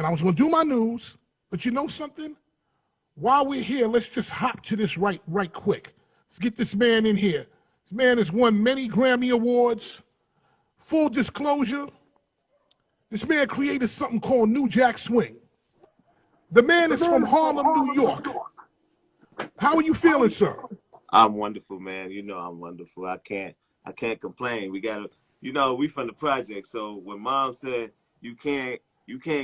and I was going to do my news, but you know something? While we're here, let's just hop to this right quick. Let's get this man in here. This man has won many Grammy Awards. Full disclosure, this man created something called New Jack Swing. The man is from Harlem, New York. How are you feeling, sir? I'm wonderful, man. You know I'm wonderful. I can't complain. We gotta, we from the project. So when Mom said you can't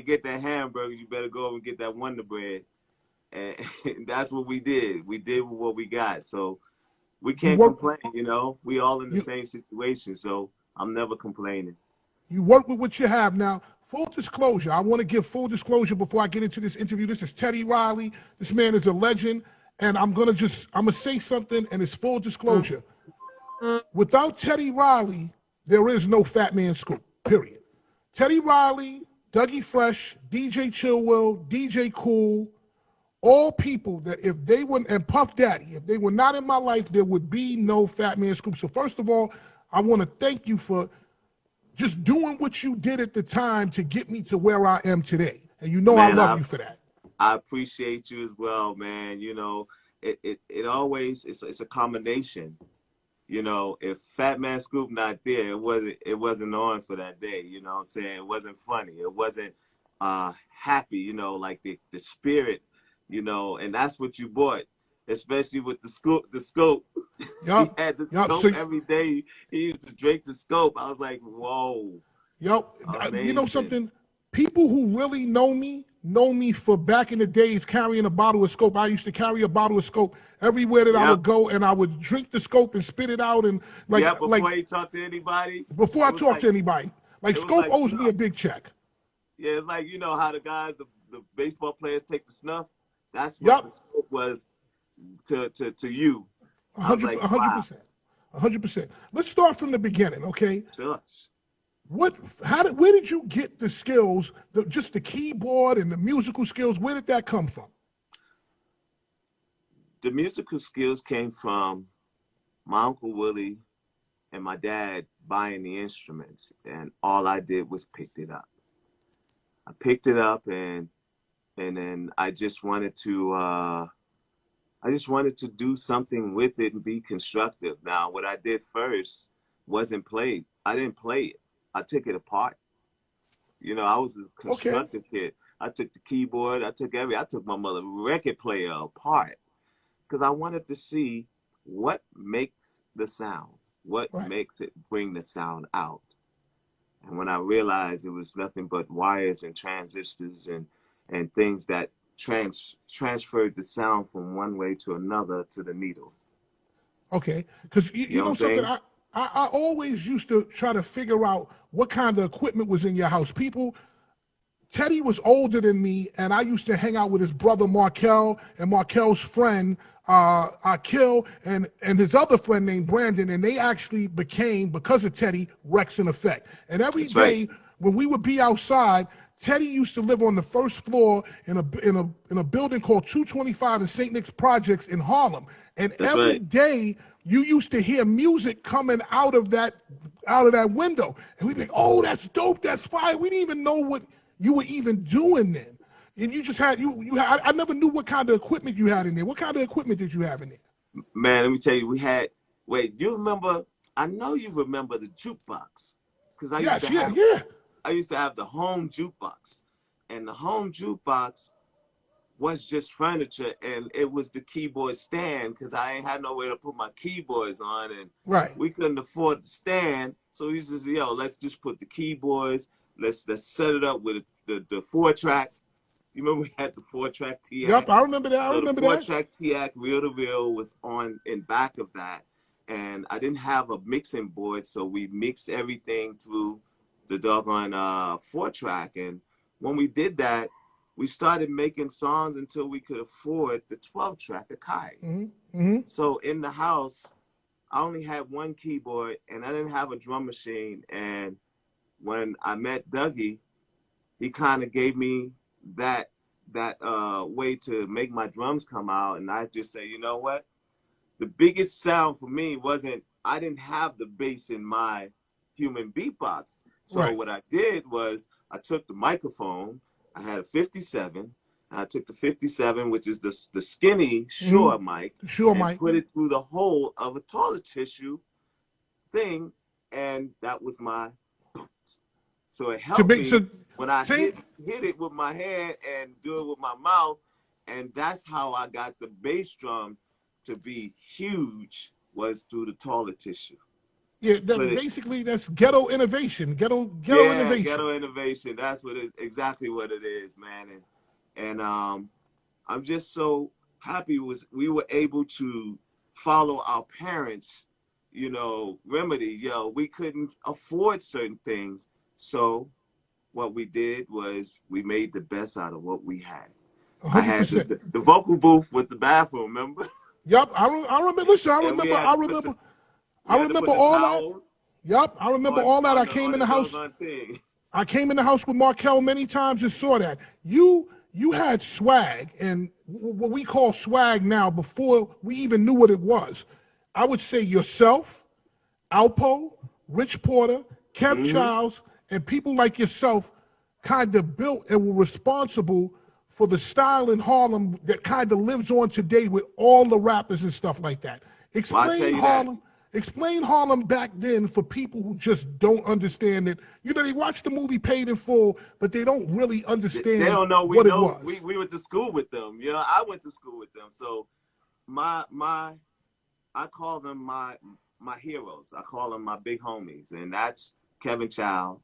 get that hamburger, you better go and get that Wonder Bread. And that's what we did. We did what we got. So we can't complain, We all in the same situation. So I'm never complaining. You work with what you have. Now, full disclosure, I want to give full disclosure before I get into this interview. This is Teddy Riley. This man is a legend. And I'm going to say something, and it's full disclosure. Without Teddy Riley, there is no Fat Man Scoop, period. Teddy Riley, Dougie Fresh, DJ Chillwell, DJ Cool, all people that if they were, and Puff Daddy, if they were not in my life, there would be no Fat Man Scoop. So first of all, I want to thank you for just doing what you did at the time to get me to where I am today. And man, I love you for that. I appreciate you as well, man. It always, it's a combination. If Fat Man Scoop not there, it wasn't on for that day. You know what I'm saying? It wasn't funny. It wasn't happy, like the spirit, and that's what you bought, especially with the scope. Yep. He had the scope every day. He used to drink the scope. I was like, whoa. Yep. You know something? People who really know me for back in the days carrying a bottle of scope. I used to carry a bottle of scope everywhere that I would go, and I would drink the scope and spit it out. And before you talk to anybody? Before I talk to anybody. Scope owes me a big check. Yeah, it's like, how the guys, the baseball players take the snuff? That's what the scope was to you. 100%. 100%. Let's start from the beginning, okay? Sure. Where did you get the skills, just the keyboard and the musical skills? Where did that come from? The musical skills came from my Uncle Willie and my dad buying the instruments, and all I did was picked it up. I picked it up, and then I just wanted to do something with it and be constructive. Now, what I did first wasn't play. I didn't play it. I took it apart. I was a constructive kid. I took the keyboard. I took my mother's record player apart because I wanted to see what makes the sound, what makes it bring the sound out. And when I realized it was nothing but wires and transistors and things that transferred the sound from one way to another to the needle. Okay, because you know something. I always used to try to figure out what kind of equipment was in your house. Teddy was older than me, and I used to hang out with his brother Markel and Markel's friend Akil and his other friend named Brandon, and they actually became, because of Teddy, Rex and Effect. And every day when we would be outside, Teddy used to live on the first floor in a building called 225 in St. Nick's Projects in Harlem. And every day you used to hear music coming out of that window. And we'd be like, oh, that's dope, that's fire. We didn't even know what you were even doing then. And you just had I never knew what kind of equipment you had in there. What kind of equipment did you have in there? Man, let me tell you, you remember, I know you remember the jukebox. Because I used to have the home jukebox, and the home jukebox was just furniture, and it was the keyboard stand because I ain't had nowhere to put my keyboards on, and we couldn't afford the stand. So he says, "Yo, let's just put the keyboards. Let's set it up with the 4-track." You remember we had the 4-track TAC? Yep, I remember that. The 4-track TAC, reel to reel, was on in back of that, and I didn't have a mixing board, so we mixed everything through the doggone 4-track. And when we did that, we started making songs until we could afford the 12-track Akai. Mm-hmm. So in the house, I only had one keyboard, and I didn't have a drum machine. And when I met Dougie, he kind of gave me that way to make my drums come out. And I just say, you know what? The biggest sound for me wasn't, I didn't have the bass in my human beatbox. So what I did was I took the microphone, I had a 57. I took the 57, which is the skinny Shure mic, and put it through the hole of a toilet tissue thing, and that was my. So it helped me when I hit it with my hand and do it with my mouth, and that's how I got the bass drum to be huge, was through the toilet tissue. Yeah, basically that's ghetto innovation. Ghetto innovation. Ghetto innovation. That's what it exactly what it is, man. And I'm just so happy we were able to follow our parents, you know, remedy. We couldn't afford certain things, so what we did was we made the best out of what we had. 100%. I had the vocal booth with the bathroom, remember? Yep, I remember. Listen, I remember all that. Yep, I remember all that. I came in the house. I came in the house with Markel many times and saw that. You had swag, and what we call swag now, before we even knew what it was. I would say yourself, Alpo, Rich Porter, Kev Childs, and people like yourself kind of built and were responsible for the style in Harlem that kind of lives on today with all the rappers and stuff like that. Explain Harlem. Explain Harlem back then for people who just don't understand it. You know, they watch the movie Paid in Full, but they don't really understand. They don't know what it was. We went to school with them. You know, I went to school with them. So I call them my heroes. I call them my big homies, and that's Kevin Child,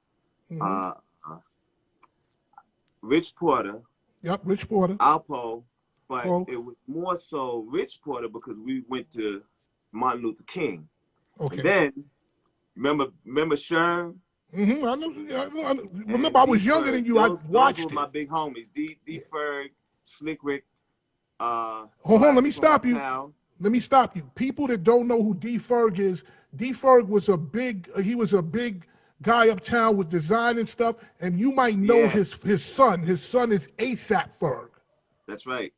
Rich Porter. Yep, Rich Porter. Alpo, but it was more so Rich Porter because we went to Martin Luther King. Okay. And then remember Sherm? I remember I was younger than you. I watched it. Those were my big homies. D Ferg, Slick Rick. Hold on, let me stop you. Let me stop you. People that don't know who D Ferg is, D Ferg was a big guy uptown with design and stuff, and you might know his son. His son is ASAP Ferg. That's right.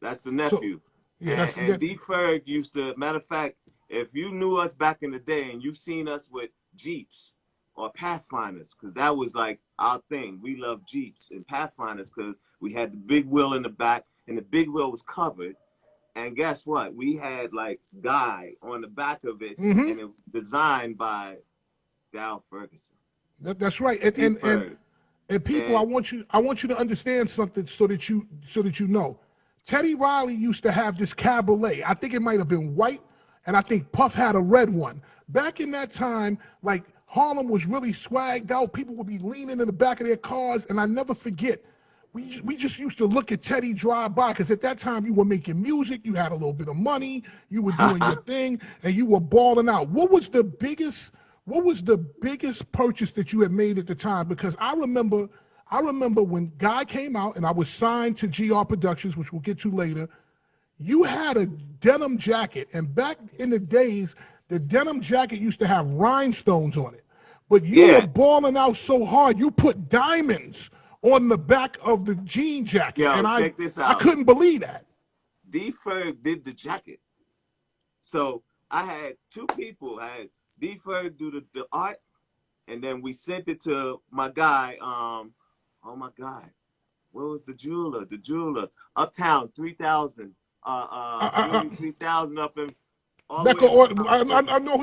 That's the nephew. And D Ferg used to, matter of fact, if you knew us back in the day and you've seen us with Jeeps or Pathfinders, because that was like our thing. We loved Jeeps and Pathfinders because we had the big wheel in the back, and the big wheel was covered. And guess what? We had like Guy on the back of it, and it was designed by Dow Ferguson. That's right. And people, I want you to understand something so that you know. Teddy Riley used to have this cabriolet. I think it might have been white, and I think Puff had a red one. Back in that time, like Harlem was really swagged out. People would be leaning in the back of their cars, and I never forget. We just used to look at Teddy drive by, because at that time you were making music, you had a little bit of money, you were doing your thing, and you were balling out. What was the biggest purchase that you had made at the time? Because I remember when Guy came out and I was signed to GR Productions, which we'll get to later. You had a denim jacket, and back in the days, the denim jacket used to have rhinestones on it. But you were balling out so hard, you put diamonds on the back of the jean jacket. Yo, check this out. I couldn't believe that. D Ferg did the jacket. So I had two people. I had D Ferg do the art, and then we sent it to my guy. Oh my God, where was the jeweler? The jeweler uptown, 3000. 3000 up in. I know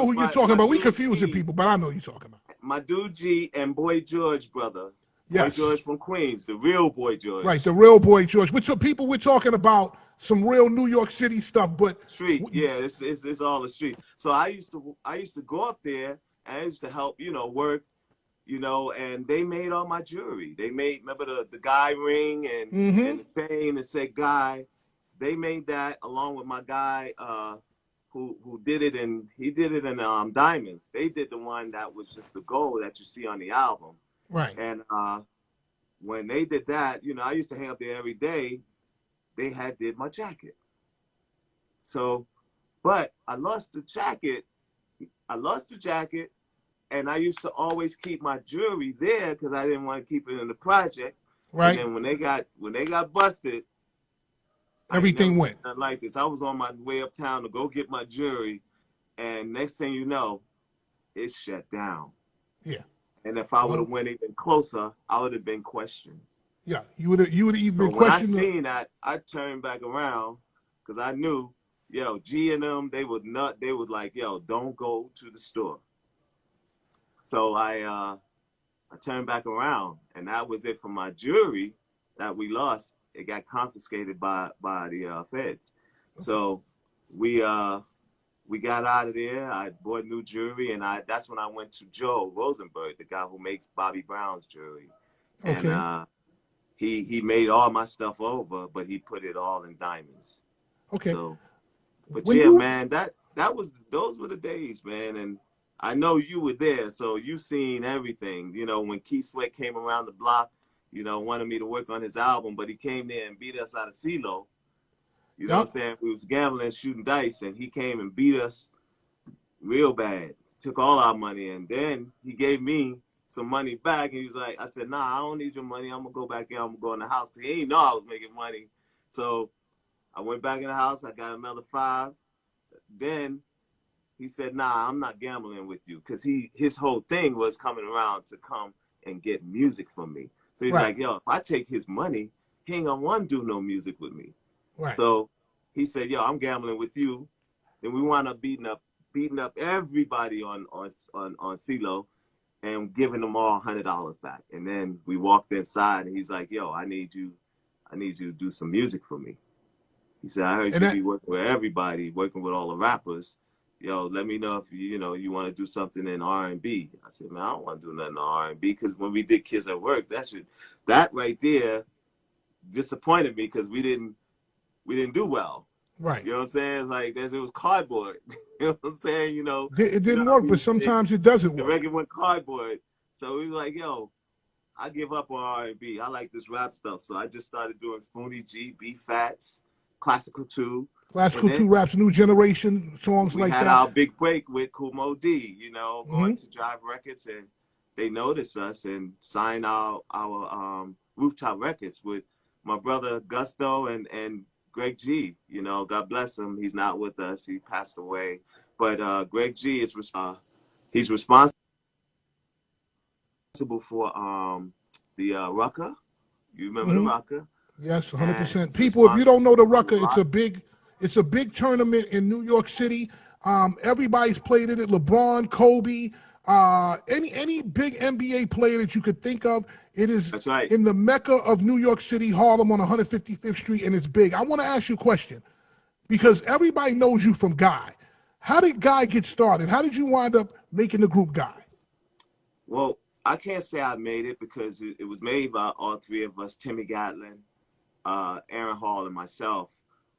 who you're talking about. We confusing people, but I know who you're talking about. My dude G and Boy George brother. Boy George from Queens, the real Boy George. Right, the real Boy George. We're talking about some real New York City stuff, but street. It's all the street. So I used to go up there, and I used to help, work, and they made all my jewelry. They made, remember the Guy ring and the chain that said Guy. They made that along with my guy who did it, and he did it in diamonds. They did the one that was just the gold that you see on the album. Right. And when they did that, I used to hang up there every day. They did my jacket. So, but I lost the jacket, and I used to always keep my jewelry there because I didn't want to keep it in the project. Right. And then when they got busted, everything went like this. I was on my way uptown to go get my jewelry, and next thing you know, it shut down. Yeah. And if I would have went even closer, I would have been questioned. Yeah, you would have even been questioned. So when I seen that, I turned back around because I knew, yo, G and them, they would like, yo, don't go to the store. So I turned back around, and that was it for my jewelry that we lost. It got confiscated by the feds. So we got out of there. I bought new jewelry, and that's when I went to Joe Rosenberg, the guy who makes Bobby Brown's jewelry. Okay. And he made all my stuff over, but he put it all in diamonds. Okay. So, but man, those were the days, man. And I know you were there, so you seen everything. You know, when Keith Sweat came around the block, you know, wanted me to work on his album, but he came there and beat us out of CeeLo. You know what I'm saying? We was gambling, shooting dice, and he came and beat us real bad. Took all our money, and then he gave me some money back, and he was like, I said, nah, I don't need your money. I'm going to go back in. I'm going to go in the house. He didn't know I was making money. So I went back in the house. I got another 5. Then he said, nah, I'm not gambling with you, because his whole thing was coming around to come and get music from me. So he's like, yo, if I take his money, he ain't going to want to do no music with me. Right. So he said, yo, I'm gambling with you. Then we wound up beating up everybody on CeeLo and giving them all $100 back. And then we walked inside, and he's like, yo, I need you to do some music for me. He said, I heard you be working with everybody, working with all the rappers. Yo, let me know if you want to do something in R&B. I said, man, I don't want to do nothing in R&B, because when we did Kids at Work, that right there disappointed me, because we didn't do well. Right. You know what I'm saying? It's like it was cardboard. You know what I'm saying? You know, it didn't work, but sometimes it doesn't work. The record went cardboard. So we were like, yo, I give up on R&B. I like this rap stuff. So I just started doing Spoonie G, B-Fats, Classical 2. Classical 2 raps, New Generation songs like that. We had our big break with Kumo D, you know, going to Drive Records, and they noticed us and signed our Rooftop Records with my brother Gusto and Greg G. You know, God bless him. He's not with us. He passed away. But Greg G is he's responsible for the Rucker. You remember the Rucker? Yes, 100%. People, if you don't know the Rucker, it's a big tournament in New York City. Everybody's played in it. LeBron, Kobe, any big NBA player that you could think of. It is in the Mecca of New York City, Harlem on 155th Street, and it's big. I want to ask you a question, because everybody knows you from Guy. How did Guy get started? How did you wind up making the group Guy? Well, I can't say I made it, because it was made by all three of us, Timmy Gatlin, Aaron Hall, and myself.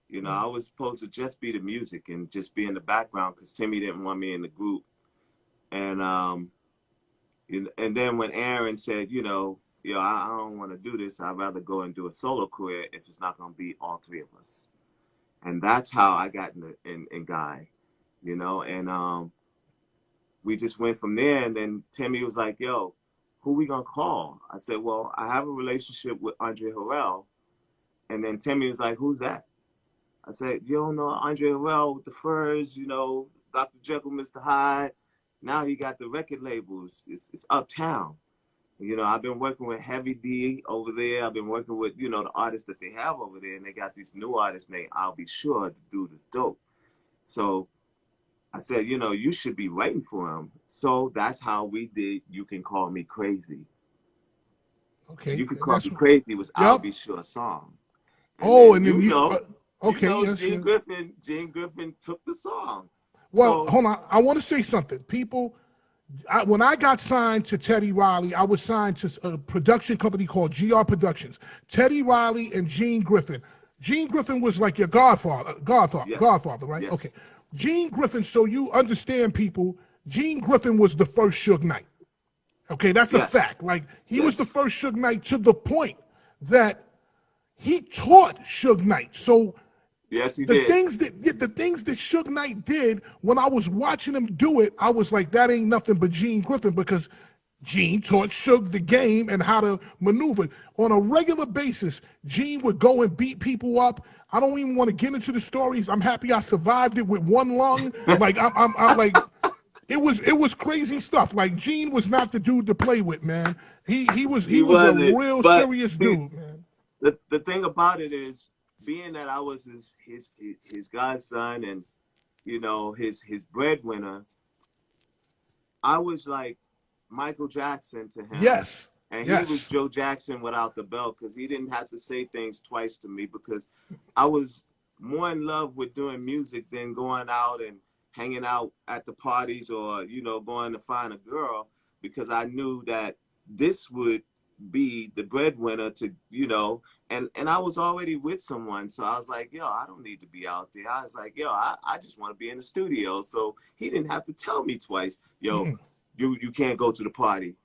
You know, I was supposed to just be the music and just be in the background, because Timmy didn't want me in the group. And then when Aaron said, I don't want to do this, I'd rather go and do a solo career if it's not going to be all three of us. And that's how I got in Guy, and we just went from there. And then Timmy was like, yo, who we going to call? I said, well, I have a relationship with Andre Harrell. And then Timmy was like, who's that? I said, you don't know Andre Harrell with the Furs, Dr. Jekyll, Mr. Hyde. Now he got the record labels. It's Uptown. I've been working with Heavy D over there. I've been working with, the artists that they have over there. And they got these new artists named I'll Be Sure. The dude is dope. So I said, you should be writing for him. So that's how we did You Can Call Me Crazy. Okay. You Can Call Me Crazy was I'll Be Sure song. And Gene Griffin took the song. Well, hold on. I want to say something. People, when I got signed to Teddy Riley, I was signed to a production company called GR Productions. Teddy Riley and Gene Griffin. Gene Griffin was like your godfather, right? Yes. Okay. Gene Griffin, so you understand, people, Gene Griffin was the first Suge Knight. Okay, that's a fact. Like, he was the first Suge Knight, to the point that he taught Suge Knight. So yes, he did. The things that Suge Knight did, when I was watching him do it, I was like, that ain't nothing but Gene Griffin, because Gene taught Suge the game and how to maneuver. On a regular basis, Gene would go and beat people up. I don't even want to get into the stories. I'm happy I survived it with one lung. Like, I'm like, It was crazy stuff. Like Gene was not the dude to play with, man. He was He a wasn't. real But serious see, dude, man. the thing about it is, being that I was his godson and his breadwinner, I was like Michael Jackson to him, Yes, and he was yes. Joe Jackson without the belt, because he didn't have to say things twice to me, because I was more in love with doing music than going out and hanging out at the parties, or going to find a girl, because I knew that this would be the breadwinner to and I was already with someone, so I was like, yo, I don't need to be out there. I was like, yo, I just want to be in the studio. So he didn't have to tell me twice, yo, Mm-mm. you can't go to the party,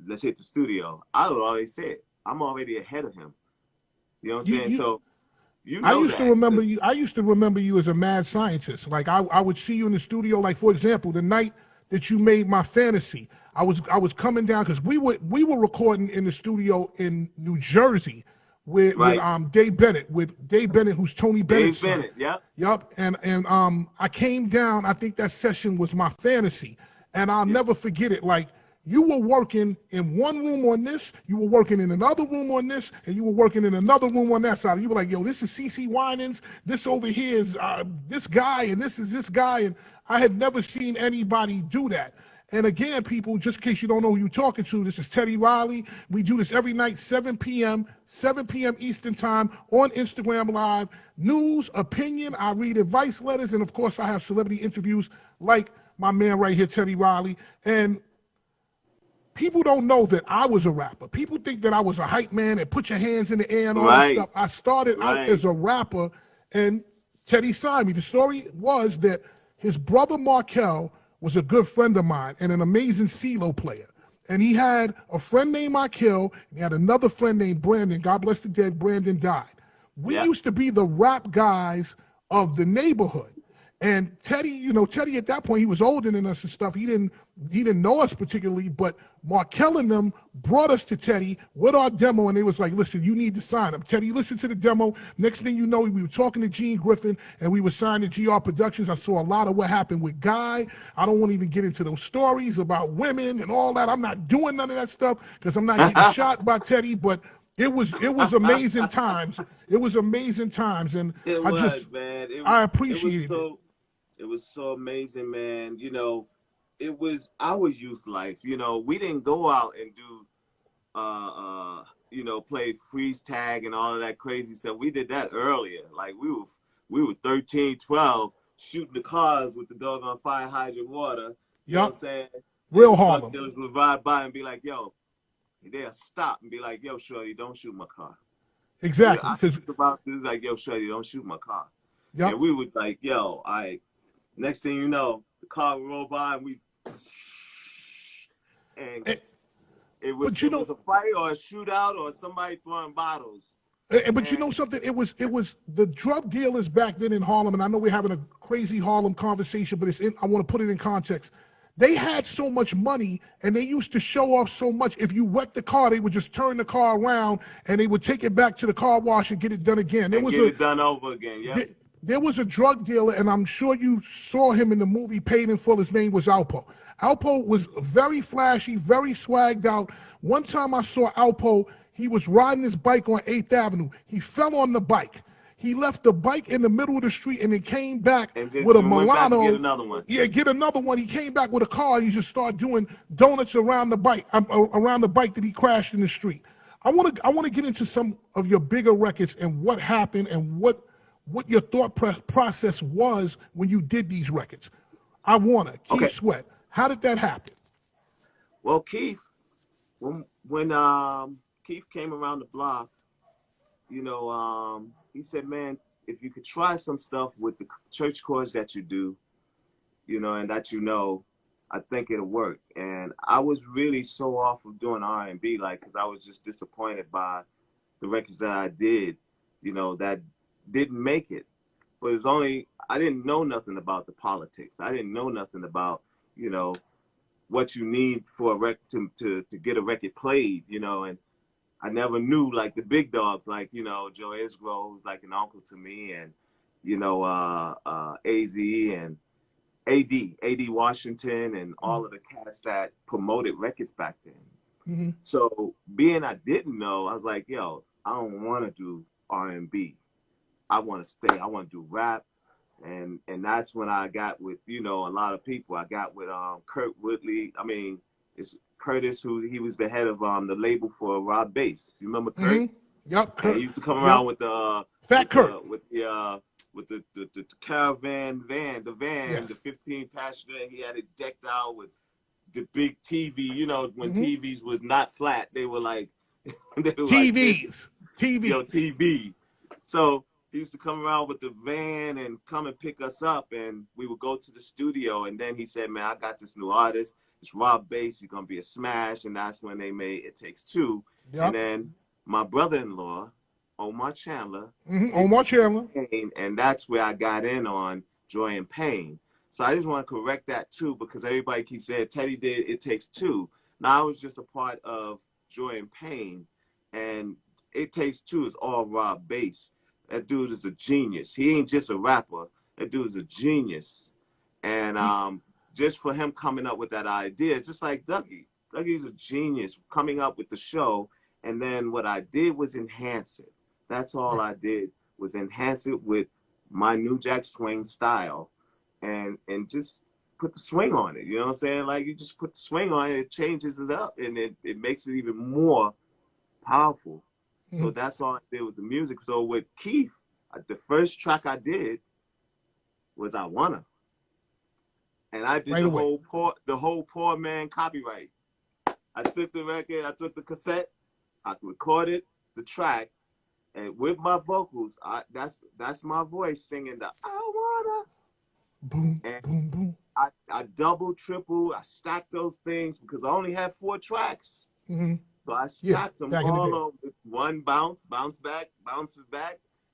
let's hit the studio. I would already say it. I'm already ahead of him. You know what I'm saying? You So you know that. I used to remember you as a mad scientist. Like I would see you in the studio. Like for example, the night that you made my fantasy, I was coming down because we were recording in the studio in New Jersey with Right. Dave Bennett, who's Tony Bennett's Dave son. Bennett, yep. Yup. And I came down. I think that session was my fantasy, and I'll Yeah. never forget it. Like you were working in one room on this, you were working in another room on this, and you were working in another room on that side. You were like, yo, this is CC Winans, this over here is this guy, and this is this guy. And I had never seen anybody do that. And again, people, just in case you don't know who you're talking to, this is Teddy Riley. We do this every night, 7 p.m., 7 p.m. Eastern Time on Instagram Live. News, opinion, I read advice letters, and of course, I have celebrity interviews like my man right here, Teddy Riley. And people don't know that I was a rapper. People think that I was a hype man and put your hands in the air and all that Right. stuff. I started out Right. as a rapper, and Teddy signed me. The story was that his brother Markel was a good friend of mine and an amazing CeeLo player. And he had a friend named Micheal, and he had another friend named Brandon. God bless the dead, Brandon died. We Yep. used to be the rap guys of the neighborhood. And Teddy, Teddy at that point, he was older than us and stuff. He didn't know us particularly, but Markel and them brought us to Teddy with our demo, and they was like, listen, you need to sign him. Teddy listened to the demo. Next thing you know, we were talking to Gene Griffin, and we were signed to GR Productions. I saw a lot of what happened with Guy. I don't want to even get into those stories about women and all that. I'm not doing none of that stuff because I'm not getting shot by Teddy, but it was amazing times. It was amazing times, and It I was, just man. I It was appreciated it. so it was so amazing, man. It was our youth life. We didn't go out and do play freeze tag and all of that crazy stuff. We did that earlier. Like we were 13, 12, shooting the cars with the doggone fire hydrant water. You know what I'm Yup, saying? And real the drug Harlem. dealers would ride by and be like, yo, they'll stop and be like, yo, shorty, don't shoot my car. Exactly, I because think about this like, yo, shorty, don't shoot my car. And yup. we would like, yo, next thing you know, the car would roll by and and Eh, it was But it was a fight or a shootout or somebody throwing bottles. but you And know something? It was the drug dealers back then in Harlem, and I know we're having a crazy Harlem conversation, but I want to put it in context. They had so much money, and they used to show off so much. If you wrecked the car, they would just turn the car around, and they would take it back to the car wash and get it done again. There and was get a it done over again. Yep. there was a drug dealer, and I'm sure you saw him in the movie Paid in Full. His name was Alpo. Alpo was very flashy, very swagged out. One time I saw Alpo, he was riding his bike on 8th Avenue. He fell on the bike. He left the bike in the middle of the street and then came back And with just a went back to get Milano. another one. Yeah, get another one. He came back with a car and he just started doing donuts around the bike that he crashed in the street. I want to get into some of your bigger records and what happened and what your thought process was when you did these records. Keith Okay. Sweat. How did that happen? Well, Keith, when Keith came around the block, he said, man, if you could try some stuff with the church chords that you do, and that I think it'll work. And I was really so off of doing R&B, like, because I was just disappointed by the records that I did, that didn't make it. But I didn't know nothing about the politics. I didn't know nothing about, what you need for a record to get a record played, and I never knew like the big dogs, like, Joe Isgrove was like an uncle to me, and, AZ, AD Washington, and all of the cats that promoted records back then. So being I didn't know, I was like, yo, I don't want to do R&B. I want to stay. I want to do rap. And that's when I got with, a lot of people. I got with Kurt Woodley. I mean, it's Curtis, who he was the head of the label for Rob Bass. You remember Kurt? Yep, Kurt. And he used to come around with the Fat Kurt. With the caravan van, the 15 passenger. He had it decked out with the big TV. When TVs was not flat, they were like TVs. TV. So he used to come around with the van and come and pick us up, and we would go to the studio. And then he said, man, I got this new artist. It's Rob Bass. He's going to be a smash. And that's when they made It Takes Two. Yep. And then my brother-in-law, Omar Chandler. Omar Chandler. And that's where I got in on Joy and Pain. So I just want to correct that, too, because everybody keeps saying Teddy did It Takes Two. Now, I was just a part of Joy and Pain. And It Takes Two is all Rob Bass. That dude is a genius. He ain't just a rapper. That dude is a genius. And just for him coming up with that idea, just like Dougie. Dougie's a genius coming up with the show. And then what I did was enhance it. That's all I did was enhance it with my New Jack Swing style and just put the swing on it. You know what I'm saying? Like, you just put the swing on it, it changes it up, and it makes it even more powerful. So that's all I did with the music. So with Keith, the first track I did was I Wanna. And I did the whole Poor Man copyright. I took the record, I took the cassette, I recorded the track, and with my vocals, that's my voice singing the I Wanna. Boom, and boom, boom. I double, triple, I stacked those things because I only had 4 tracks. So I stacked them all on with one bounce back,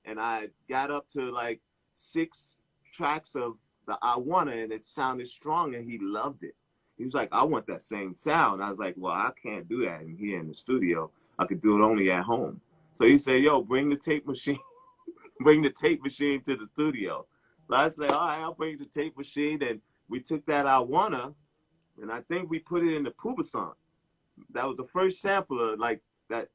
and I got up to like 6 tracks of the I Wanna, and it sounded strong, and he loved it. He was like, I want that same sound. I was like, well, I can't do that in here in the studio. I could do it only at home. So he said, yo, bring the tape machine, bring the tape machine to the studio. So I said, all right, I'll bring the tape machine, and we took that I Wanna, and I think we put it in the Pooba song. That was the first sampler, like that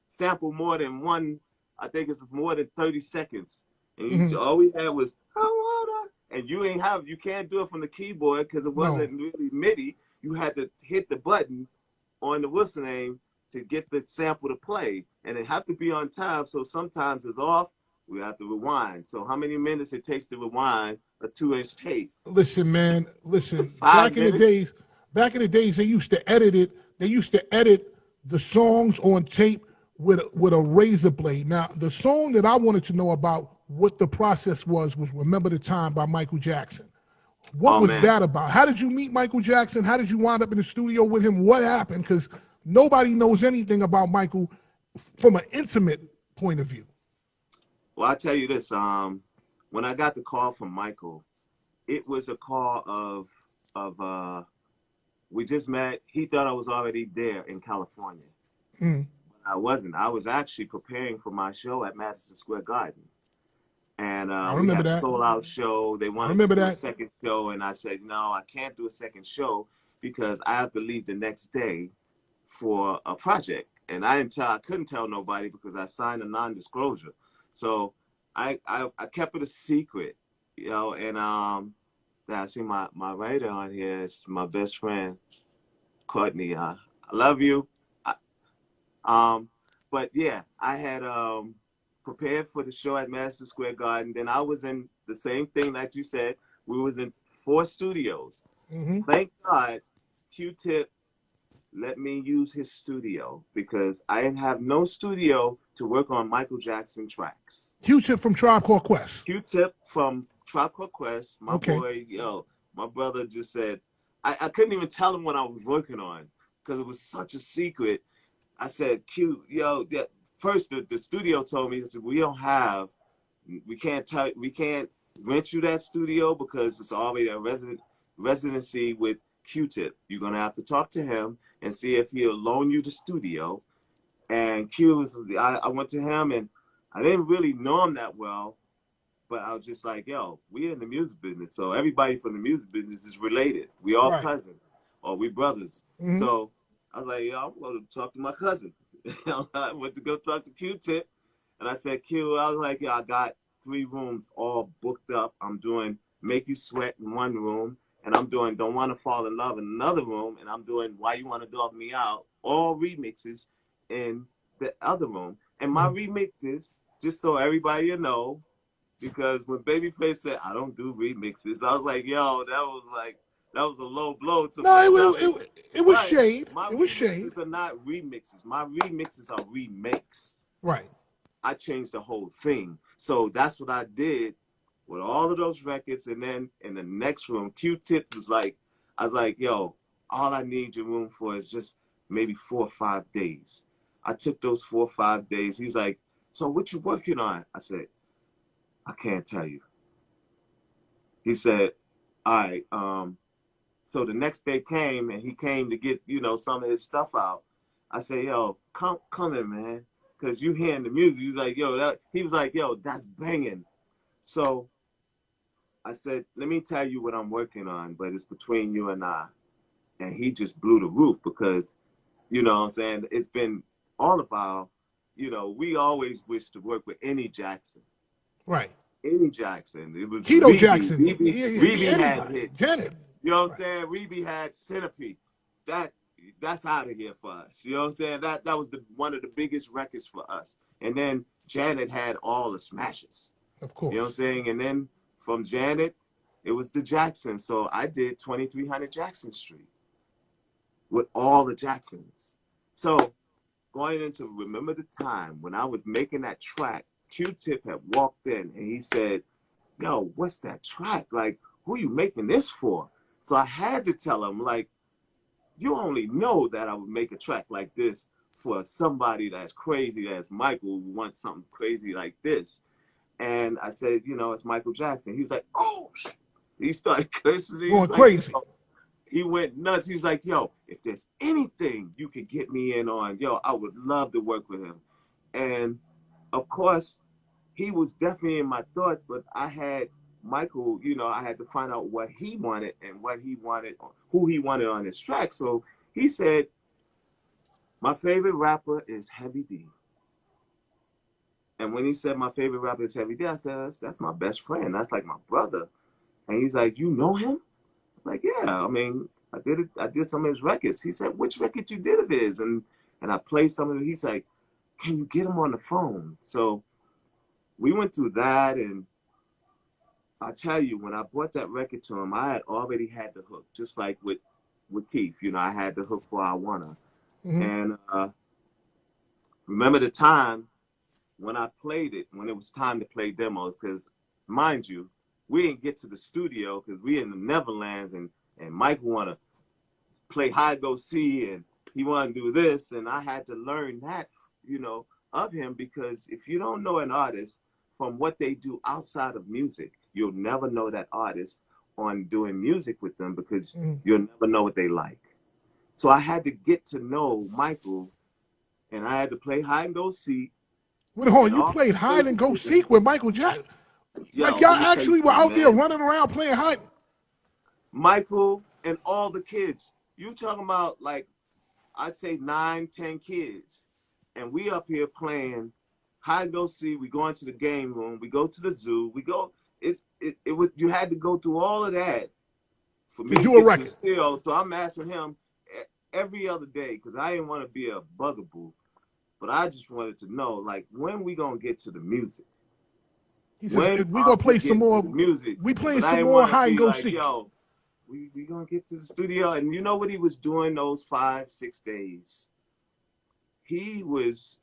sample more than one, I think it's more than 30 seconds. And all we had was, I wanna, and you can't do it from the keyboard because it wasn't really MIDI. You had to hit the button on the whistle name to get the sample to play. And it had to be on time, so sometimes it's off, we have to rewind. So how many minutes it takes to rewind a 2-inch tape? Listen, man, back in the days, they used to edit it. They used to edit the songs on tape with a razor blade. Now, the song that I wanted to know about what the process was Remember the Time by Micheal Jackson. What was that about? How did you meet Micheal Jackson? How did you wind up in the studio with him? What happened? Because nobody knows anything about Micheal from an intimate point of view. Well, I'll tell you this. When I got the call from Micheal, it was a call of we just met. He thought I was already there in California. I wasn't. I was actually preparing for my show at Madison Square Garden. And we had a sold-out show. They wanted to do a second show, and I said, no, I can't do a second show because I have to leave the next day for a project. And I couldn't tell nobody because I signed a non-disclosure. So I kept it a secret, and I see my writer on here. It's my best friend, Courtney. I love you. But yeah, I had prepared for the show at Madison Square Garden. Then I was in the same thing like you said. We was in 4 studios. Thank God Q-Tip let me use his studio because I didn't have no studio to work on Micheal Jackson tracks. Q-Tip from Tribe Called Quest. Q-Tip from Tribe Called Quest. My boy, my brother just said, I couldn't even tell him what I was working on because it was such a secret. I said, Q, first the studio told me, they said, we can't rent you that studio because it's already a residency with Q-Tip. You're gonna have to talk to him and see if he'll loan you the studio. And I went to him, and I didn't really know him that well, but I was just like, yo, we in the music business, so everybody from the music business is related. We all Right. cousins or we brothers. Mm-hmm. So I was like, yo, I'm going to talk to my cousin. I went to go talk to Q-Tip, and I said, Q, I was like, yo, I got 3 rooms all booked up. I'm doing Make You Sweat in one room, and I'm doing Don't Want to Fall in Love in another room, and I'm doing Why You Want to Dog Me Out, all remixes in the other room. And my remixes, just so everybody know, because when Babyface said I don't do remixes, I was like, yo, that was a low blow to my stomach. It was shade. My It was shade. remixes are not remixes. My remixes are remakes. Right. I changed the whole thing. So that's what I did with all of those records. And then in the next room, Q-Tip was like, I was like, yo, all I need your room for is just maybe 4 or 5 days. I took those 4 or 5 days. He was like, so what you working on? I said, I can't tell you. He said, all right. So the next day came, and he came to get, some of his stuff out. I said, yo, come in, man. Because you hearing the music. He was like, he was like, yo, that's banging. So I said, let me tell you what I'm working on, but it's between you and I. And he just blew the roof because, you know what I'm saying, it's been all about, we always wish to work with any Jackson. Right. Any Jackson. It was Keto Jackson. Reby had hits. Janet. You know what I'm saying? Reby had Centipede. That's out of here for us. You know what I'm saying? That was one of the biggest records for us. And then Janet had all the smashes. Of course. You know what I'm saying? And then from Janet, it was the Jackson. So I did 2300 Jackson Street with all the Jacksons. So going into Remember the Time, when I was making that track, Q-Tip had walked in and he said, yo, what's that track? Like, who are you making this for? So I had to tell him, like, you only know that I would make a track like this for somebody that's crazy as Michael who wants something crazy like this. And I said, it's Michael Jackson. He was like, oh, he started cursing. Going crazy. He went nuts. He was like, yo, if there's anything you could get me in on, I would love to work with him. And of course, he was definitely in my thoughts, but I had Michael, I had to find out what he wanted and who he wanted on his track. So he said, my favorite rapper is Heavy D. And when he said my favorite rapper is Heavy D, I said, that's my best friend. That's like my brother. And he's like, you know him? I was like, yeah, I mean, I did some of his records. He said, which record you did of his? And I played some of it. He's like, can you get him on the phone? So we went through that, and I tell you, when I brought that record to him, I had already had the hook, just like with Keith. I had the hook for I Wanna. And Remember the Time, when I played it, when it was time to play demos, because mind you, we didn't get to the studio because we in the Neverlands, and Mike want to play hide go see, and he want to do this, and I had to learn that, of him, because if you don't know an artist from what they do outside of music, you'll never know that artist on doing music with them, because you'll never know what they like. So I had to get to know Michael, and I had to play hide and go seek. Wait, hold on, you played hide and go seek with Michael Jackson? Like, y'all actually were out there running around playing hide? Michael and all the kids. You talking about, like, I'd say 9, 10 kids. And we up here playing hide and go seek. We go into the game room. We go to the zoo. We go. You had to go through all of that for me to do a record. Still, so I'm asking him every other day, because I didn't want to be a bugaboo, but I just wanted to know, like, when we gonna get to the music? He says, we gonna play some more music. We playing some more hide and go seek. Yo, we gonna get to the studio. And you know what he was doing those 5, 6 days? He was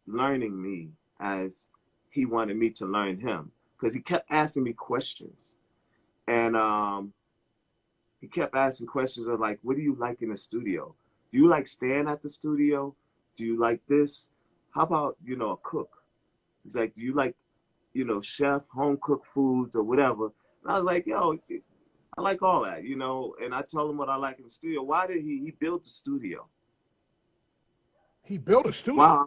learning me as he wanted me to learn him, because he kept asking me questions. And he kept asking questions of, like, what do you like in the studio? Do you like staying at the studio? Do you like this? How about, a cook? He's like, do you like, chef, home cooked foods or whatever? And I was like, yo, I like all that, and I told him what I like in the studio. Why did he built the studio? He built a studio? While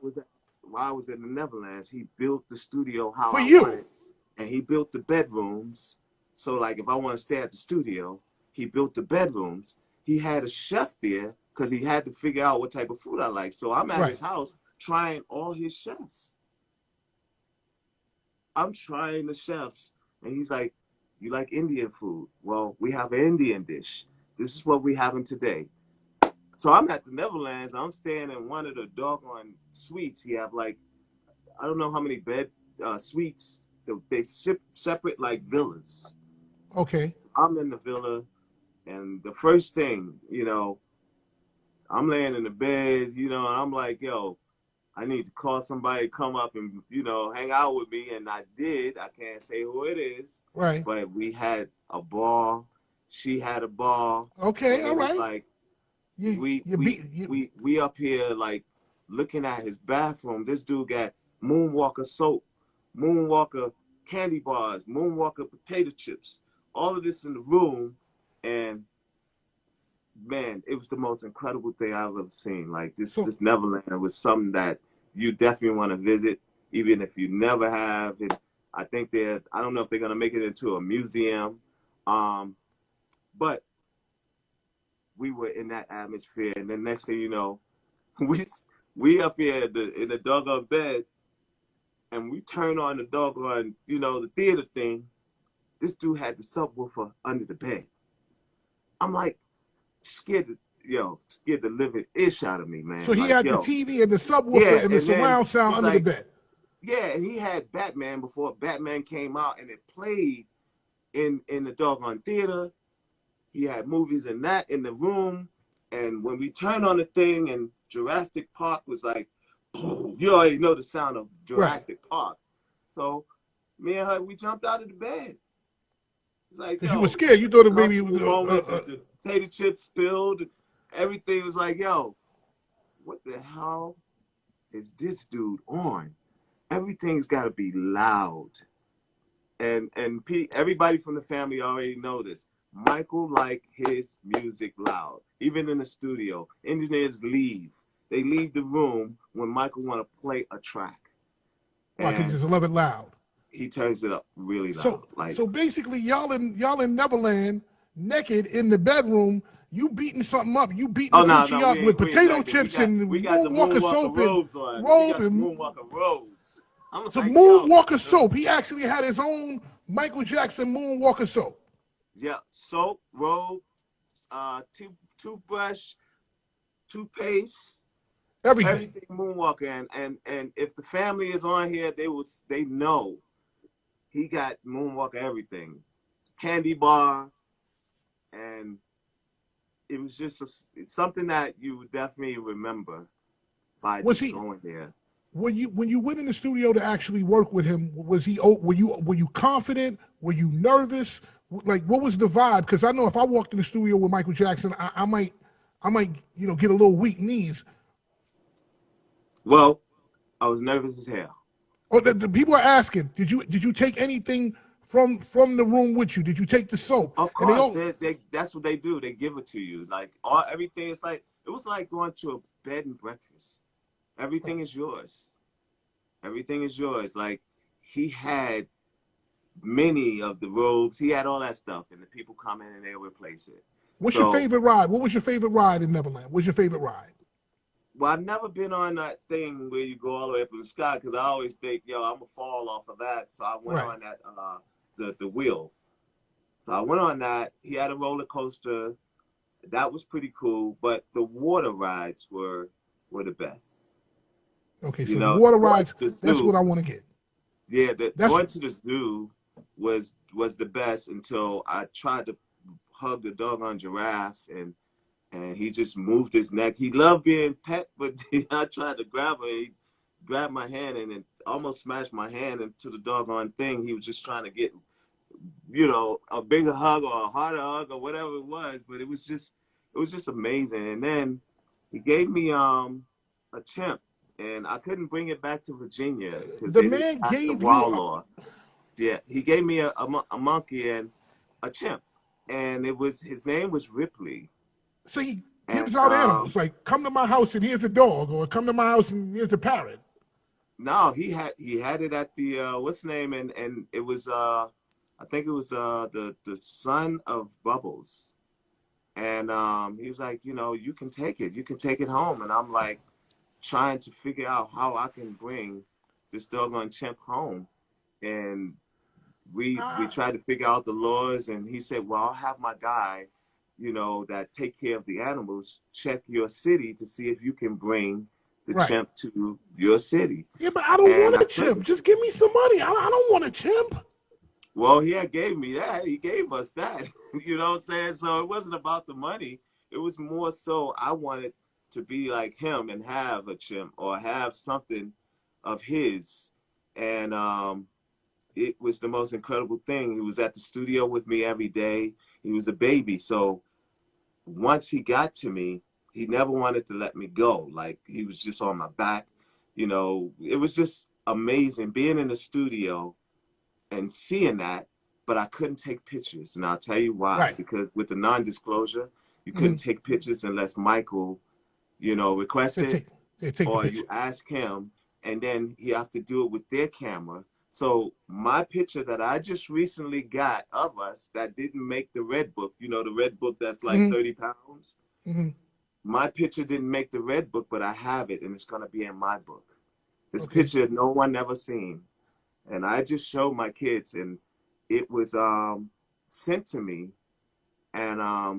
I was in the Neverlands, he built the studio how for I you. wanted. and he built the bedrooms. So like if I want to stay at the studio, he built the bedrooms. He had a chef there because he had to figure out what type of food I like. So I'm at his house trying all his chefs. I'm trying the chefs. And he's like, you like Indian food? Well, we have an Indian dish. This is what we having today. So I'm at the Neverlands. I'm staying in one of the doggone suites. He have like, I don't know how many suites. They ship separate like villas. Okay. So I'm in the villa, and the first thing, you know, I'm laying in the bed, you know, and I'm like, yo, I need to call somebody to come up and, you know, hang out with me. And I did. I can't say who it is. Right. But we had a ball. She had a ball. Okay, all right. Like, we up here like looking at his bathroom. This dude got Moonwalker soap, Moonwalker candy bars, Moonwalker potato chips, all of this in the room. And man, it was the most incredible thing I've ever seen. Like this Neverland was something that you definitely want to visit, even if you never have it. I think I don't know if they're gonna make it into a museum, but we were in that atmosphere, and then next thing you know, we up here in the doggone bed, and we turn on the doggone, you know, the theater thing. This dude had the subwoofer under the bed. I'm like, scared the living ish out of me, man. So he like, had the TV and the subwoofer and the surround sound under the bed. Yeah, and he had Batman before Batman came out, and it played in the doggone theater. He had movies in the room, and when we turned on the thing, and Jurassic Park was like, you already know the sound of Jurassic Park. So me and her, we jumped out of the bed. It's like, you were scared. You thought it maybe was the potato chips spilled. Everything was like, yo, what the hell is this dude on? Everything's got to be loud. And everybody from the family already know this. Michael liked his music loud. Even in the studio, engineers leave. They leave the room when Michael want to play a track. Why? Because he just love it loud. He turns it up really loud. So basically, y'all in Neverland, naked in the bedroom. You beating something up. You beating Coochie up with potato chips and Moonwalker soap and robe and Moonwalker robes. So Moonwalker soap. He actually had his own Michael Jackson Moonwalker soap. Yeah, soap, robe, toothbrush, toothpaste, everything Moonwalker. And if the family is on here, they know he got Moonwalker everything, candy bar, and it was just something that you would definitely remember by going there. When you went in the studio to actually work with him, were you confident? Were you nervous? Like, what was the vibe? Because I know if I walked in the studio with Michael Jackson, I might get a little weak knees. Well, I was nervous as hell. Oh, the people are asking, did you take anything from the room with you? Did you take the soap? Of course, that's what they do. They give it to you. Like everything is like, it was like going to a bed and breakfast. Everything is yours. Everything is yours. Like, he had many of the robes. He had all that stuff, and the people come in and they replace it. What's your favorite ride? What was your favorite ride in Neverland? What's your favorite ride? Well, I've never been on that thing where you go all the way up in the sky, because I always think, yo, I'm going to fall off of that. So I went on that, the wheel. So I went on that. He had a roller coaster. That was pretty cool. But the water rides were the best. Okay, so the water rides, that's what I want to get. Yeah, going to the zoo was the best until I tried to hug the doggone giraffe, and he just moved his neck. He loved being pet, but I tried to grab him. He grabbed my hand and it almost smashed my hand into the doggone thing. He was just trying to get, a bigger hug or a harder hug or whatever it was. But it was just amazing. And then he gave me a chimp, and I couldn't bring it back to Virginia. The man gave you Yeah, he gave me a monkey and a chimp, and his name was Ripley. So he gives out animals, like, come to my house and here's a dog, or come to my house and here's a parrot. No, he had it at the what's the name, and it was I think it was the son of Bubbles, and he was like, you know, you can take it home, and I'm like trying to figure out how I can bring this doggone chimp home, and we tried to figure out the laws, and he said, well, I'll have my guy, you know, that take care of the animals, check your city to see if you can bring the chimp to your city. Yeah, but I don't want a chimp. Just give me some money. I don't want a chimp. Well, he gave me that. He gave us that. You know what I'm saying? So it wasn't about the money. It was more so I wanted to be like him and have a chimp or have something of his. And it was the most incredible thing. He was at the studio with me every day. He was a baby. So once he got to me, he never wanted to let me go. Like, he was just on my back. You know, it was just amazing being in the studio and seeing that, but I couldn't take pictures. And I'll tell you why. Right. Because with the non-disclosure, you couldn't take pictures unless Micheal, you know, requested or you ask him, and then you have to do it with their camera. So my picture that I just recently got of us that didn't make the red book, you know, the red book that's like 30 pounds. My picture didn't make the red book, but I have it, and it's going to be in my book. This picture no one ever seen. And I just showed my kids, and it was sent to me. And I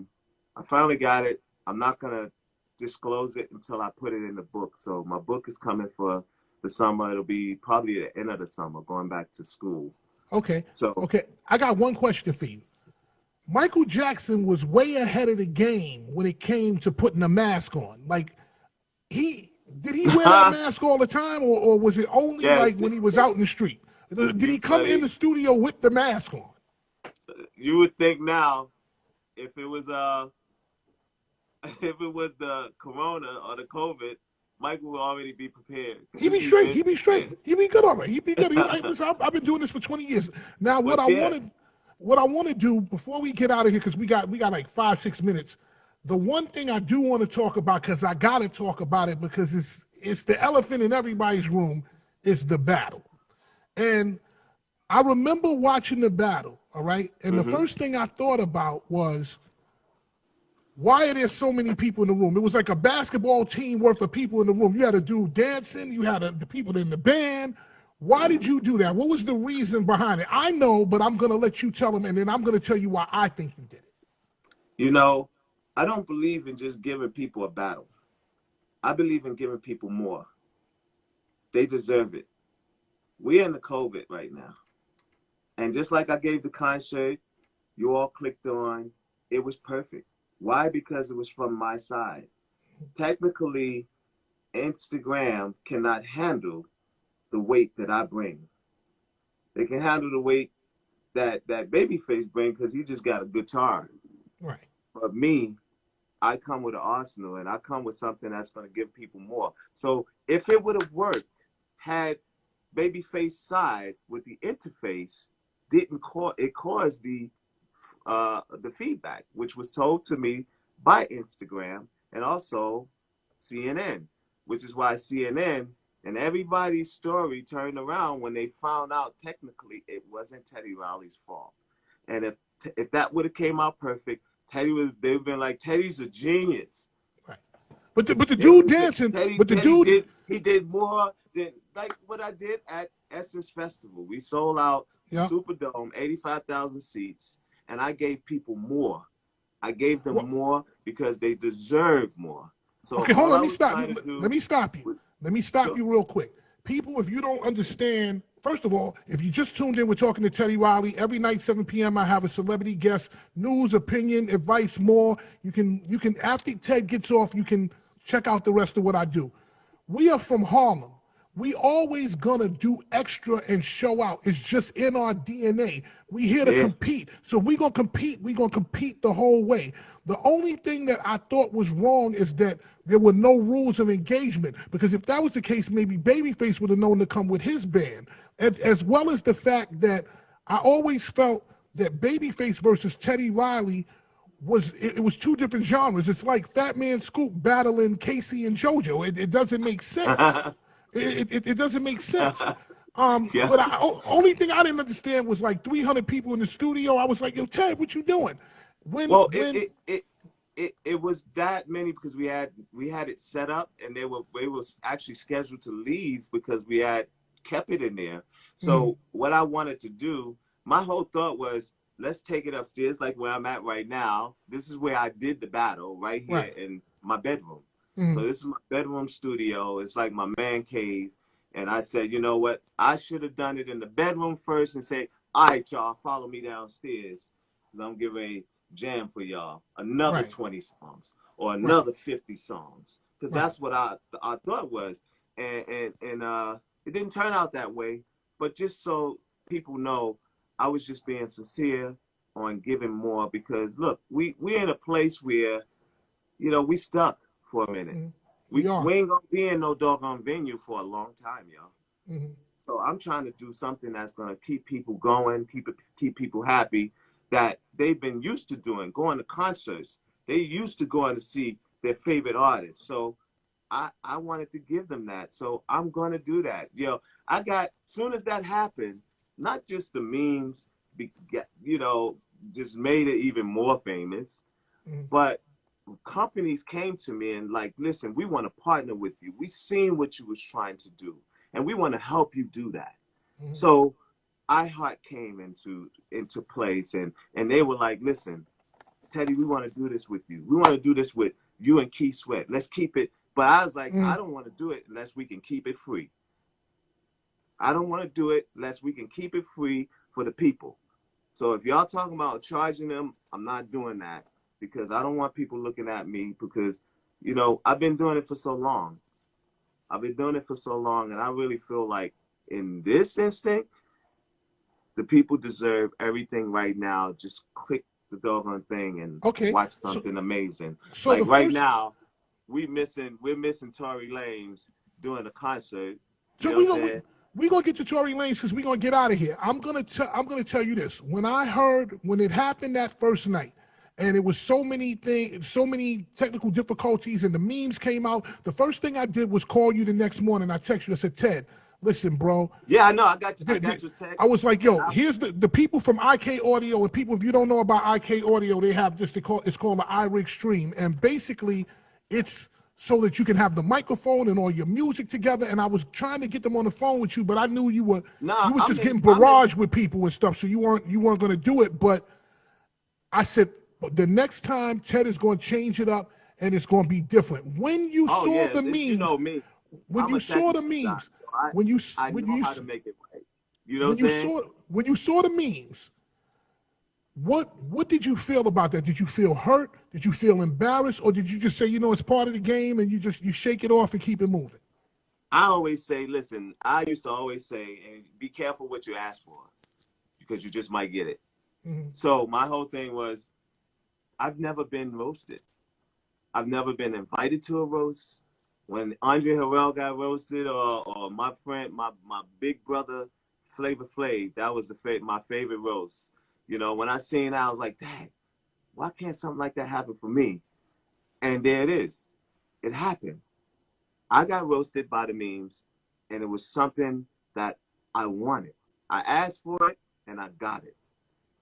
finally got it. I'm not going to disclose it until I put it in the book. So my book is coming for the summer. It'll be probably the end of the summer, going back to school. Okay. I got one question for you. Micheal Jackson was way ahead of the game when it came to putting a mask on. Like, did he wear that mask all the time, or was it only like when he was out in the street? Did he come in the studio with the mask on? You would think now, if it was the corona or the COVID, Micheal would already be prepared. He'd be straight. He'd be straight. He'd be good already. He'd be good. I've been doing this for 20 years. Now, what I want to do before we get out of here, because we got like 5-6 minutes. The one thing I do want to talk about, because I got to talk about it, because it's the elephant in everybody's room, is the battle. And I remember watching the battle, all right? And the first thing I thought about was, why are there so many people in the room? It was like a basketball team worth of people in the room. You had a dude dancing. You had the people in the band. Why did you do that? What was the reason behind it? I know, but I'm going to let you tell them, and then I'm going to tell you why I think you did it. You know, I don't believe in just giving people a battle. I believe in giving people more. They deserve it. We're in the COVID right now. And just like I gave the concert, you all clicked on, it was perfect. Why? Because it was from my side. Technically, Instagram cannot handle the weight that I bring. They can handle the weight that Babyface brings because he just got a guitar. Right. But me, I come with an arsenal, and I come with something that's going to give people more. So if it would have worked, had Babyface side with the interface didn't cause it caused the feedback, which was told to me by Instagram and also CNN, which is why CNN and everybody's story turned around when they found out technically it wasn't Teddy Riley's fault. And if that would have came out perfect, they'd have been like, Teddy's a genius. Right. But the dude dancing, he did more than like what I did at Essence Festival. We sold out Superdome, 85,000 seats, and I gave people more. I gave them more because they deserve more. So okay, hold on. Let me stop you. Let me stop you real quick. People, if you don't understand, first of all, if you just tuned in, we're talking to Teddy Riley. Every night, 7 p.m., I have a celebrity guest, news, opinion, advice, more. You can after Ted gets off, you can check out the rest of what I do. We are from Harlem. We always gonna do extra and show out. It's just in our DNA. We here to compete. So we gonna compete. We gonna compete the whole way. The only thing that I thought was wrong is that there were no rules of engagement. Because if that was the case, maybe Babyface would have known to come with his band. And as well as the fact that I always felt that Babyface versus Teddy Riley was two different genres. It's like Fatman Scoop battling Casey and JoJo. It doesn't make sense. It doesn't make sense. Yeah. But only thing I didn't understand was like 300 people in the studio. I was like, yo, Ted, what you doing? Well, When it was that many because we had it set up, and they was actually scheduled to leave because we had kept it in there. So what I wanted to do, my whole thought was, let's take it upstairs, like where I'm at right now. This is where I did the battle, right here right. in my bedroom. So this is my bedroom studio. It's like my man cave. And I said, you know what? I should have done it in the bedroom first and say, all right, y'all, follow me downstairs. I'm getting ready jam for y'all another Right. 20 songs or Right. another 50 songs, because Right. that's what I thought was, and it didn't turn out that way. But just so people know, I was just being sincere on giving more, because look, we're in a place where, we stuck for a minute. We We are. ain't gonna be in no doggone venue for a long time, y'all. Hmm. So I'm trying to do something that's gonna keep people going, keep people happy, that they've been used to doing, going to concerts. They used to going to see their favorite artists. So I wanted to give them that. So I'm gonna do that. I got, soon as that happened, not just the memes, you know, just made it even more famous, but companies came to me and like, listen, we want to partner with you. We seen what you was trying to do, and we want to help you do that. So iHeart came into place, and they were like, listen, Teddy, we want to do this with you. We want to do this with you and Key Sweat. Let's keep it. But I was like, I don't want to do it unless we can keep it free. I don't want to do it unless we can keep it free for the people. So if y'all talking about charging them, I'm not doing that, because I don't want people looking at me, because, I've been doing it for so long. I've been doing it for so long, and I really feel like in this instant, the people deserve everything right now. Just click the doggone thing and Okay. watch So something amazing. so Like the right first. now, we're missing Tory Lanez doing a concert. You So know what I'm we saying? we gonna get to Tory Lanez because we gonna get out of here. I'm gonna tell you this. When it happened that first night, and it was so many things, so many technical difficulties, and the memes came out. The first thing I did was call you the next morning. I texted you. I said, Ted, listen, bro. Yeah, I know. I got your I text, was like, and yo, here's the people from IK Audio, and people, if you don't know about IK Audio, they have this, it's called the iRig Stream. And basically, it's so that you can have the microphone and all your music together. And I was trying to get them on the phone with you, but I knew nah, you were just getting I'm in. barraged with people and stuff, so you weren't gonna do it. But I said, the next time Ted is gonna change it up and it's gonna be different. Oh yes, you know me. When I'm you a saw the technical guy, memes, so when you I when know you how to make it right. You know what I'm when you saying? saw when you saw the memes, what did you feel about that? Did you feel hurt? Did you feel embarrassed, or did you just say, it's part of the game, and you shake it off and keep it moving? I always say, listen, I used to always say, and be careful what you ask for, because you just might get it. So my whole thing was, I've never been roasted. I've never been invited to a roast. When Andre Harrell got roasted, or my friend, my big brother, Flavor Flav, that was my favorite roast. When I seen that, I was like, Dad, why can't something like that happen for me? And there it is. It happened. I got roasted by the memes, and it was something that I wanted. I asked for it, and I got it.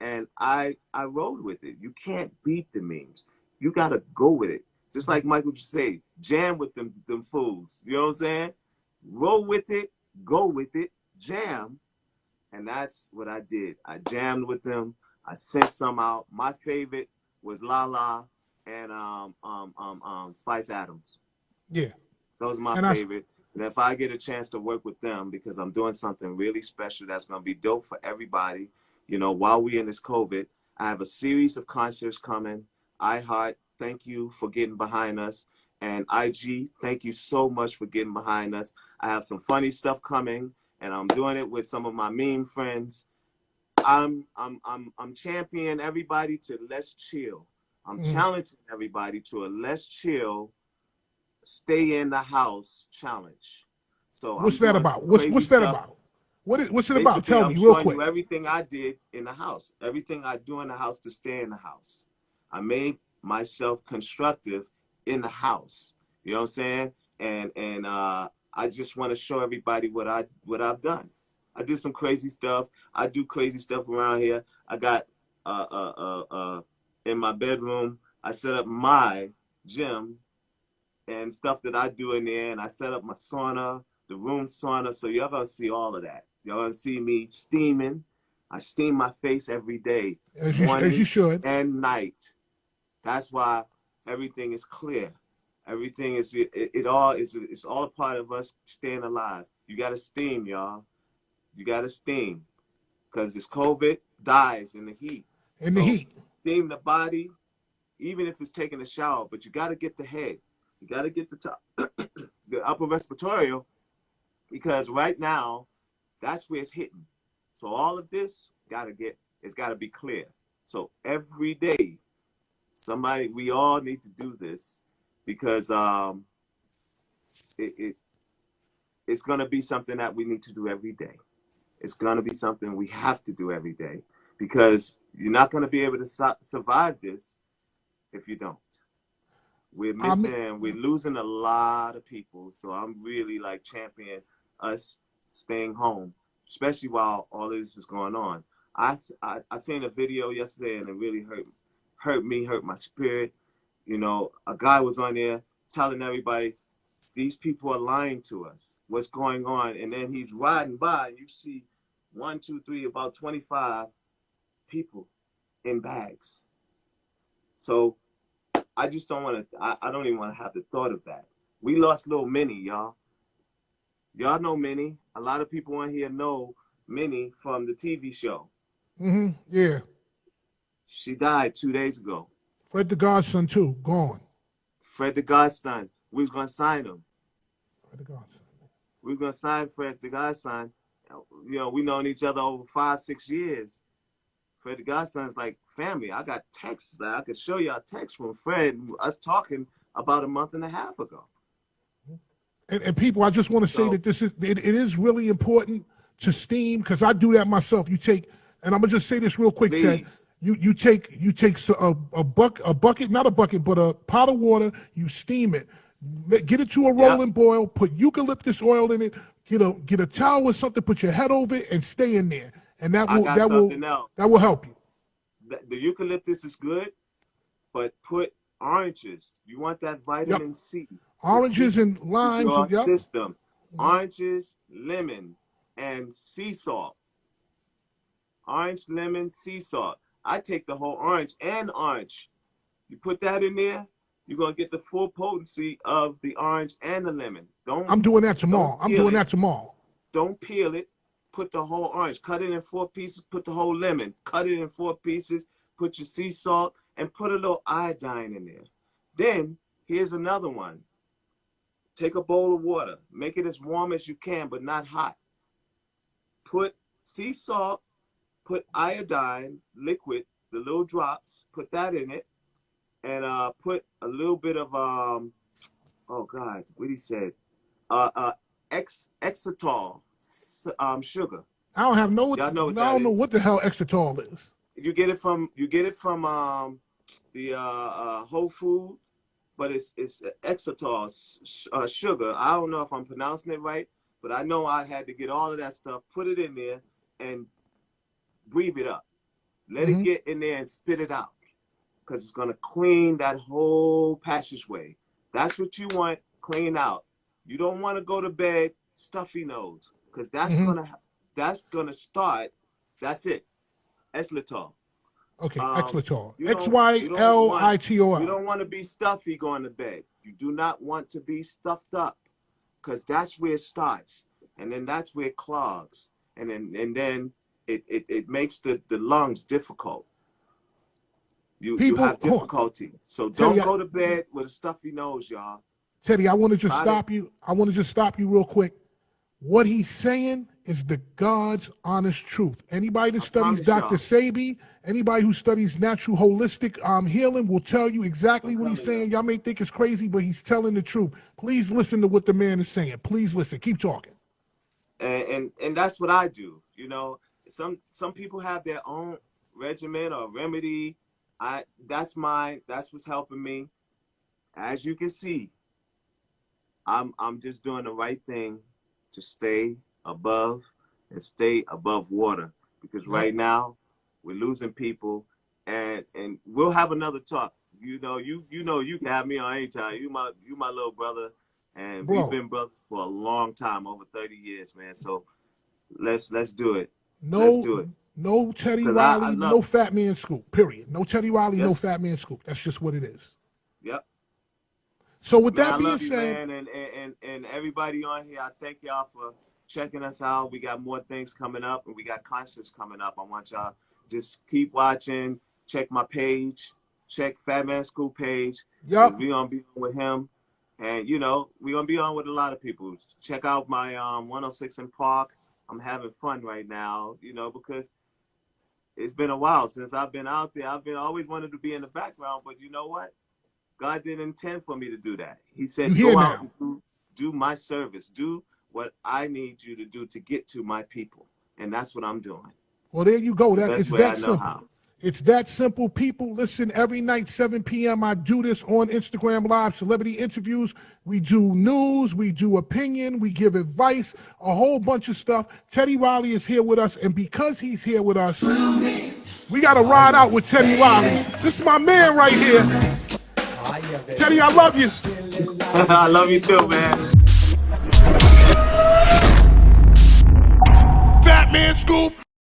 And I rode with it. You can't beat the memes. You gotta go with it. Just like Michael just say, jam with them fools. You know what I'm saying? Roll with it, go with it, jam. And that's what I did. I jammed with them. I sent some out. My favorite was Lala and Spice Adams. Yeah, Those are my and that's favorite. And if I get a chance to work with them, because I'm doing something really special that's going to be dope for everybody, while we in this COVID, I have a series of concerts coming. iHeart, thank you for getting behind us. And IG, thank you so much for getting behind us. I have some funny stuff coming, and I'm doing it with some of my meme friends. I'm championing everybody to let's chill. I'm challenging everybody to a let's chill, stay in the house challenge. So I'm what's that doing some about? What's crazy that stuff. about? What's it about? Basically, Tell I'm me real showing you quick. everything I did in the house, everything I do in the house to stay in the house. I made myself constructive in the house. You know what I'm saying? And I just want to show everybody what I've done. I did some crazy stuff. I do crazy stuff around here. I got in my bedroom, I set up my gym and stuff that I do in there, and I set up my sauna, the room sauna. So y'all gonna see all of that. Y'all gonna see me steaming. I steam my face every day, as you should, and night. That's why everything is clear. Everything is it's all a part of us staying alive. You gotta steam, y'all. You gotta steam, because this COVID dies in the heat. In the heat. Steam the body, even if it's taking a shower. But you gotta get the head. You gotta get the top, the upper respiratory, because right now, that's where it's hitting. So all of this it's gotta be clear. So every day, we all need to do this, because it's gonna be something that we need to do every day. It's gonna be something we have to do every day, because you're not gonna be able to survive this if you don't. We're losing a lot of people. So I'm really like championing us staying home, especially while all this is going on. I seen a video yesterday, and it really hurt my spirit. You know, a guy was on there telling everybody, these people are lying to us. What's going on? And then he's riding by, and you see 1, 2, 3, about 25 people in bags. So I just don't want to, I don't even want to have the thought of that. We lost little Minnie, y'all. Y'all know Minnie. A lot of people on here know Minnie from the TV show. Mm-hmm. Yeah. She died 2 days ago. Fred the Godson, too. Gone. Fred the Godson. We was going to sign him. Fred the Godson. We were going to sign Fred the Godson. You know, we known each other over 5, 6 years. Fred the Godson's like family. I got texts that I could show y'all texts from Fred, us talking about a month and a half ago. And people, I just want to say that it is really important to steam, because I do that myself. You take, and I'm gonna just say this real quick, Ted. You take a bucket, not a bucket, but a pot of water. You steam it, get it to a rolling boil. Put eucalyptus oil in it. Get a towel or something. Put your head over it and stay in there. And that will help you. The eucalyptus is good, but put oranges. You want that vitamin C. Oranges and limes. Your system. Oranges, lemon, and sea salt. Orange, lemon, sea salt. I take the whole orange and orange. You put that in there, you're gonna get the full potency of the orange and the lemon. I'm doing that tomorrow. Don't peel it. Put the whole orange, cut it in 4 pieces, put the whole lemon, cut it in 4 pieces, put your sea salt, and put a little iodine in there. Then, here's another one. Take a bowl of water, make it as warm as you can, but not hot. Put sea salt, put iodine, liquid, the little drops, put that in it, and put a little bit of, oh God, what he said, Exatol. Sugar. I don't know what the hell Exatol is. You get it from the Whole Food, but it's Exatol sugar. I don't know if I'm pronouncing it right, but I know I had to get all of that stuff, put it in there, and breathe it up. Let it get in there and spit it out, because it's gonna clean that whole passageway. That's what you want, clean out. You don't want to go to bed stuffy nose. Because that's gonna start. That's it. Exlatol. Okay, Exlatol. Xylitol. You don't want to be stuffy going to bed. You do not want to be stuffed up, because that's where it starts, and then that's where it clogs, and then it makes the lungs difficult. You have difficulty. So don't go to bed with a stuffy nose, y'all. Teddy, I want to just stop you. I want to just stop you real quick. What he's saying is the God's honest truth. Anybody that studies Dr. Sebi, anybody who studies natural holistic healing will tell you exactly what he's saying. Y'all may think it's crazy, but he's telling the truth. Please listen to what the man is saying. Please listen. Keep talking. And that's what I do. You know, some people have their own regimen or remedy. That's mine. That's what's helping me. As you can see, I'm just doing the right thing to stay above and stay above water, because right now we're losing people, and we'll have another talk. You know you can have me on anytime. You my little brother, and we've been brothers for a long time, over 30 years, man. So let's do it. Let's do it. No Teddy Riley, no Fatman Scoop. Period. No Teddy Riley, no Fatman Scoop. That's just what it is. Yep. So with that being said, man, and everybody on here, I thank y'all for checking us out. We got more things coming up, and we got concerts coming up. I want y'all just keep watching. Check my page. Check Fatman Scoop page. Yep. We're gonna be on with him, and we're gonna be on with a lot of people. Check out my 106 in Park. I'm having fun right now, because it's been a while since I've been out there. I've always wanted to be in the background, but you know what? God didn't intend for me to do that. He said, go out and do my service. Do what I need you to do to get to my people. And that's what I'm doing. Well, there you go. It's that simple. It's that simple, people. Listen, every night, 7 p.m., I do this on Instagram Live, celebrity interviews. We do news, we do opinion, we give advice, a whole bunch of stuff. Teddy Riley is here with us, and because he's here with us, we got to ride out with Teddy Riley. This is my man right here. Teddy, I love you. I love you too, man. Fatman Scoop.